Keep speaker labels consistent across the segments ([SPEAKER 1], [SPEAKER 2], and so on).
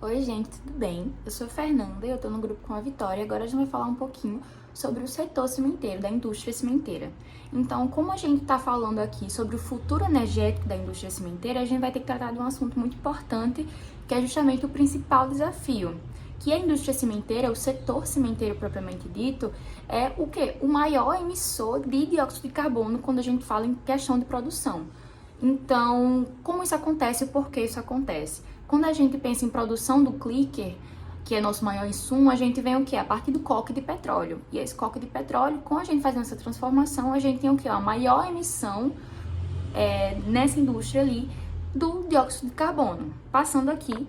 [SPEAKER 1] Oi, gente, tudo bem? Eu sou a Fernanda e eu tô no grupo com a Vitória. Agora a gente vai falar um pouquinho sobre o setor cimenteiro, da indústria cimenteira. Então, como a gente tá falando aqui sobre o futuro energético da indústria cimenteira, a gente vai ter que tratar de um assunto muito importante, que é justamente o principal desafio. Que a indústria cimenteira, o setor cimenteiro propriamente dito, é o quê? O maior emissor de dióxido de carbono quando a gente fala em questão de produção. Então, como isso acontece e por que isso acontece? Quando a gente pensa em produção do clicker, que é nosso maior insumo, a gente vem o quê? A partir do coque de petróleo. E esse coque de petróleo, com a gente fazendo essa transformação, a gente tem o quê? A maior emissão nessa indústria ali do dióxido de carbono. Passando aqui,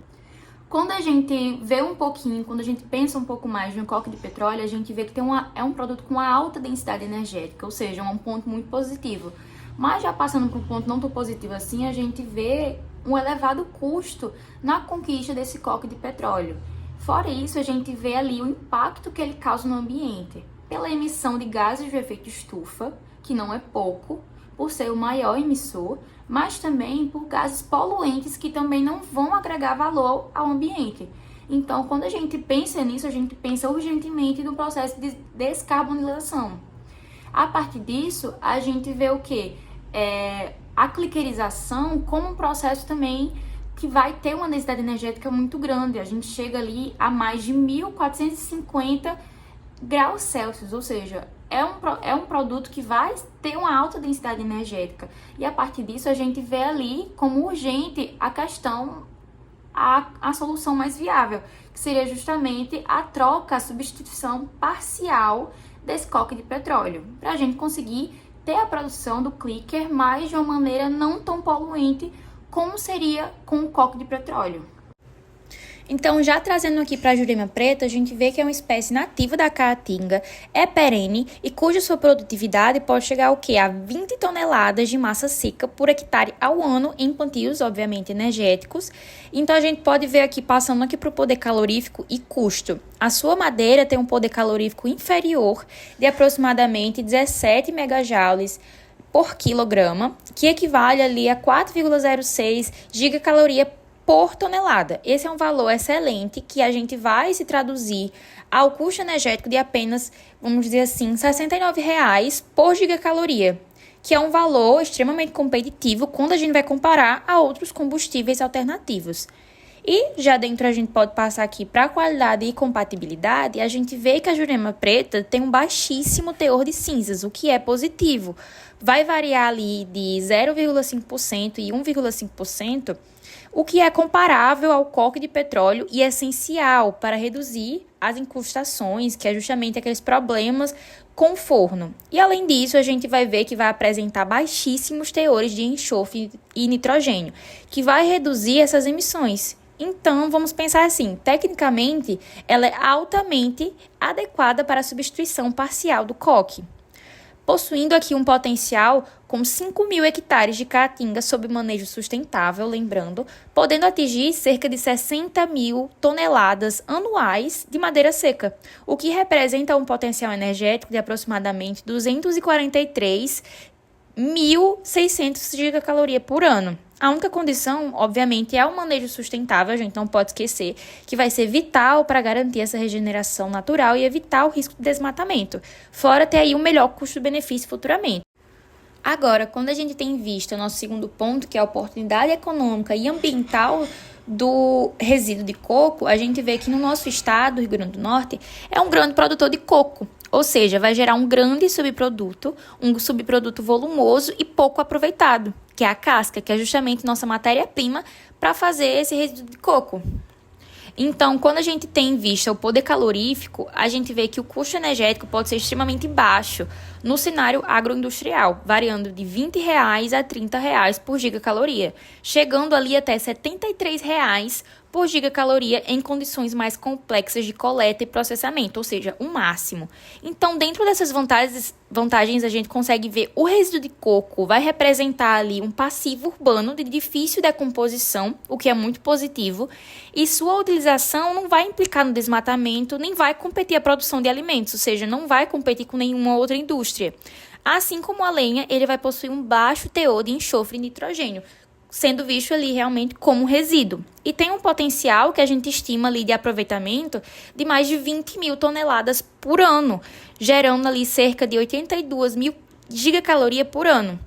[SPEAKER 1] quando a gente vê um pouquinho, quando a gente pensa um pouco mais no coque de petróleo, a gente vê que é um produto com uma alta densidade energética, ou seja, um ponto muito positivo. Mas já passando para um ponto não tão positivo assim, a gente vê um elevado custo na conquista desse coque de petróleo. Fora isso, a gente vê ali o impacto que ele causa no ambiente, pela emissão de gases de efeito estufa, que não é pouco, por ser o maior emissor, mas também por gases poluentes que também não vão agregar valor ao ambiente. Então, quando a gente pensa nisso, a gente pensa urgentemente no processo de descarbonização. A partir disso, a gente vê o quê? A clickerização como um processo também que vai ter uma densidade energética muito grande. A gente chega ali a mais de 1.450 graus Celsius, ou seja, é um produto que vai ter uma alta densidade energética. E a partir disso, a gente vê ali como urgente a questão, a solução mais viável, que seria justamente a troca, a substituição parcial desse coque de petróleo, para a gente conseguir ter a produção do clicker, mas de uma maneira não tão poluente como seria com o coque de petróleo.
[SPEAKER 2] Então, já trazendo aqui para a Jurema Preta, a gente vê que é uma espécie nativa da caatinga, é perene e cuja sua produtividade pode chegar ao quê? A 20 toneladas de massa seca por hectare ao ano em plantios, obviamente, energéticos. Então, a gente pode ver aqui, passando aqui para o poder calorífico e custo. A sua madeira tem um poder calorífico inferior de aproximadamente 17 megajoules por quilograma, que equivale ali a 4,06 gigacaloria por tonelada. Esse é um valor excelente que a gente vai se traduzir ao custo energético de apenas, vamos dizer assim, R$ 69,00 por gigacaloria, que é um valor extremamente competitivo quando a gente vai comparar a outros combustíveis alternativos. E já dentro a gente pode passar aqui para qualidade e compatibilidade, a gente vê que a Jurema Preta tem um baixíssimo teor de cinzas, o que é positivo. Vai variar ali de 0,5% e 1,5%, o que é comparável ao coque de petróleo e essencial para reduzir as incrustações, que é justamente aqueles problemas com o forno. E além disso, a gente vai ver que vai apresentar baixíssimos teores de enxofre e nitrogênio, que vai reduzir essas emissões. Então, vamos pensar assim, tecnicamente, ela é altamente adequada para a substituição parcial do coque, possuindo aqui um potencial com 5.000 hectares de caatinga sob manejo sustentável, lembrando, podendo atingir cerca de 60.000 toneladas anuais de madeira seca, o que representa um potencial energético de aproximadamente 243.600 gigacalorias por ano. A única condição, obviamente, é o manejo sustentável, a gente não pode esquecer que vai ser vital para garantir essa regeneração natural e evitar o risco de desmatamento, fora ter aí um melhor custo-benefício futuramente. Agora, quando a gente tem em vista o nosso segundo ponto, que é a oportunidade econômica e ambiental do resíduo de coco, a gente vê que no nosso estado, Rio Grande do Norte, é um grande produtor de coco. Ou seja, vai gerar um grande subproduto, um subproduto volumoso e pouco aproveitado, que é a casca, que é justamente nossa matéria-prima para fazer esse resíduo de coco. Então, quando a gente tem em vista o poder calorífico, a gente vê que o custo energético pode ser extremamente baixo no cenário agroindustrial, variando de R$ 20,00 a R$ 30,00 por gigacaloria, chegando ali até R$ 73,00 por gigacaloria em condições mais complexas de coleta e processamento, ou seja, o máximo. Então, dentro dessas vantagens, a gente consegue ver o resíduo de coco vai representar ali um passivo urbano de difícil decomposição, o que é muito positivo, e sua utilização não vai implicar no desmatamento, nem vai competir a produção de alimentos, ou seja, não vai competir com nenhuma outra indústria. Assim como a lenha, ele vai possuir um baixo teor de enxofre e nitrogênio, sendo visto ali realmente como resíduo. E tem um potencial que a gente estima ali de aproveitamento de mais de 20 mil toneladas por ano, gerando ali cerca de 82 mil gigacalorias por ano.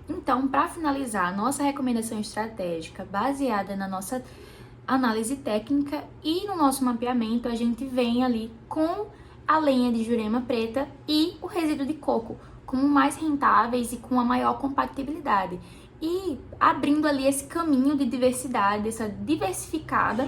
[SPEAKER 1] Então, para finalizar, nossa recomendação estratégica baseada na nossa análise técnica e no nosso mapeamento, a gente vem ali com a lenha de Jurema preta e o resíduo de coco como mais rentáveis e com a maior compatibilidade. E abrindo ali esse caminho de diversidade, essa diversificada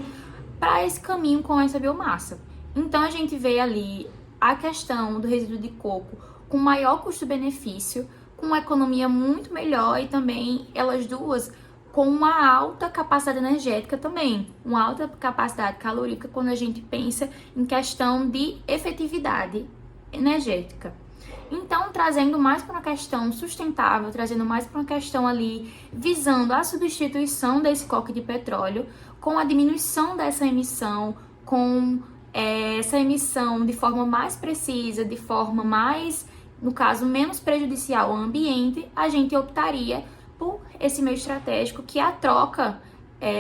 [SPEAKER 1] para esse caminho com essa biomassa. Então a gente vê ali a questão do resíduo de coco com maior custo-benefício, com uma economia muito melhor e também elas duas com uma alta capacidade energética também, uma alta capacidade calórica quando a gente pensa em questão de efetividade energética. Então, trazendo mais para uma questão sustentável, trazendo mais para uma questão ali, visando a substituição desse coque de petróleo, com a diminuição dessa emissão, com essa emissão de forma mais precisa, de forma mais, no caso, menos prejudicial ao ambiente, a gente optaria por esse meio estratégico, que é a troca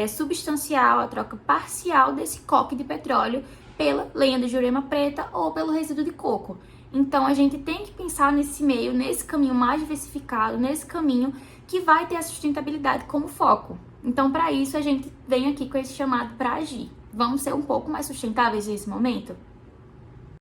[SPEAKER 1] substancial, a troca parcial desse coque de petróleo pela lenha de Jurema preta ou pelo resíduo de coco. Então, a gente tem que pensar nesse meio, nesse caminho mais diversificado, nesse caminho que vai ter a sustentabilidade como foco. Então, para isso, a gente vem aqui com esse chamado para agir. Vamos ser um pouco mais sustentáveis nesse momento?